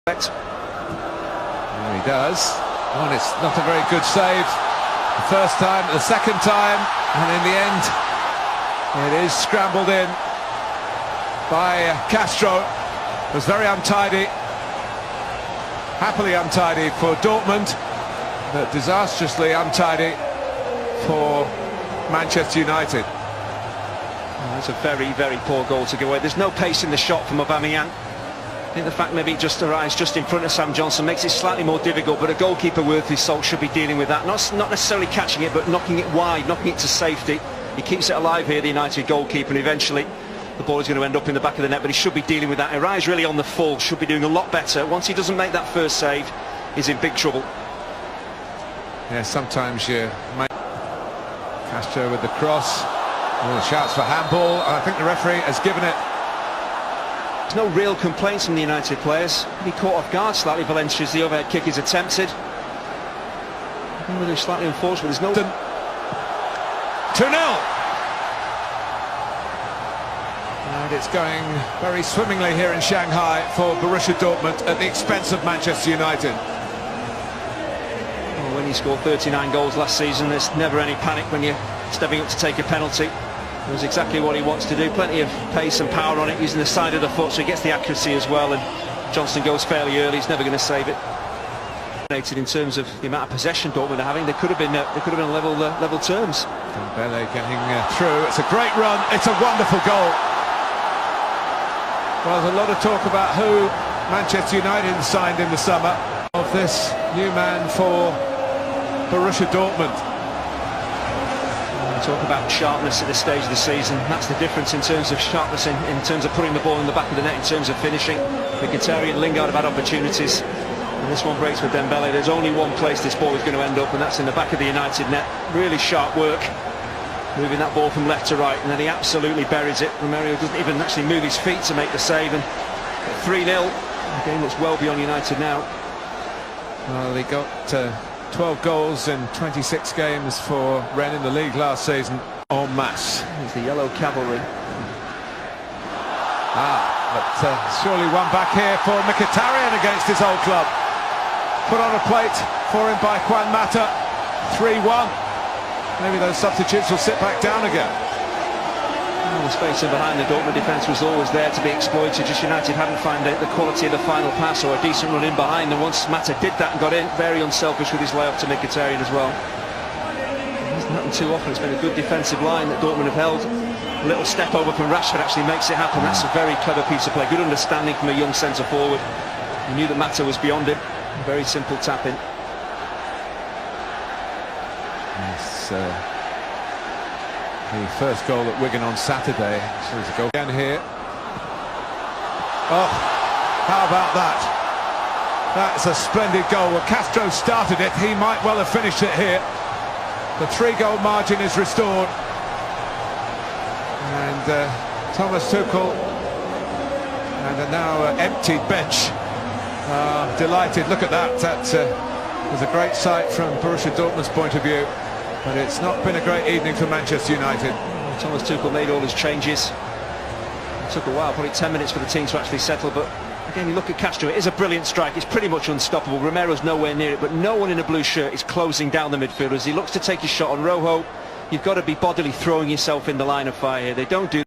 There he does. Oh, and it's not a very good save. The first time, the second time, and in the end, it is scrambled in by Castro. It was very untidy, happily untidy for Dortmund, but disastrously untidy for Manchester United. That's a very, very poor goal to give away. There's no pace in the shot from Aubameyang. I think the fact maybe it just arrives just in front of Sam Johnson makes it slightly more difficult, but a goalkeeper worth his salt should be dealing with that. Not necessarily catching it, but knocking it wide, knocking it to safety. He keeps it alive here, the United goalkeeper, and eventually the ball is going to end up in the back of the net, but he should be dealing with that. Arise really on the full, should be doing a lot better. Once he doesn't make that first save, he's in big trouble. Yeah, sometimes you might... Castro with the cross. Oh, shouts for handball, and I think the referee has given it. There's no real complaints from the United players. He caught off guard slightly, Valencia, as the overhead kick is attempted. Really slightly unfortunate. There's no... 2-0. And it's going very swimmingly here in Shanghai for Borussia Dortmund at the expense of Manchester United. Well, when you scored 39 goals last season, there's never any panic when you're stepping up to take a penalty. It was exactly what he wants to do. Plenty of pace and power on it, using the side of the foot, so he gets the accuracy as well. And Johnson goes fairly early. He's never going to save it. In terms of the amount of possession Dortmund are having, they could have been level terms. Dembele getting through. It's a great run. It's a wonderful goal. Well, there's a lot of talk about who Manchester United signed in the summer of this new man for Borussia Dortmund. Talk about sharpness at this stage of the season. That's the difference in terms of sharpness, in terms of putting the ball in the back of the net, in terms of finishing. Mkhitaryan and Lingard have had opportunities, and this one breaks with Dembele. There's only one place this ball is going to end up, and that's in the back of the United net. Really sharp work, moving that ball from left to right, and then he absolutely buries it. Romero doesn't even actually move his feet to make the save, and 3-0. The game looks well beyond United now. Well, he got 12 goals in 26 games for Rennes in the league last season, en masse. He's the yellow cavalry. But surely one back here for Mkhitaryan against his old club. Put on a plate for him by Juan Mata. 3-1. Maybe those substitutes will sit back down again. Well, the space in behind the Dortmund defence was always there to be exploited. Just United hadn't found the quality of the final pass or a decent run in behind. And once Mata did that and got in, very unselfish with his layoff to Mkhitaryan as well. It hasn't happened too often. It's been a good defensive line that Dortmund have held. A little step over from Rashford actually makes it happen. That's a very clever piece of play. Good understanding from a young centre forward. He knew that Mata was beyond him. Very simple tap in. Yes, the first goal at Wigan on Saturday. So there's a goal again here. Oh, how about that? That's a splendid goal. Well, Castro started it. He might well have finished it here. The 3-goal margin is restored. And Thomas Tuchel and a now emptied bench are delighted. Look at that. That was a great sight from Borussia Dortmund's point of view. But it's not been a great evening for Manchester United. Thomas Tuchel made all his changes. It took a while, probably 10 minutes for the team to actually settle, but again, you look at Castro, it is a brilliant strike. It's pretty much unstoppable. Romero's nowhere near it, but no one in a blue shirt is closing down the midfield as he looks to take his shot on Rojo. You've got to be bodily throwing yourself in the line of fire here. They don't do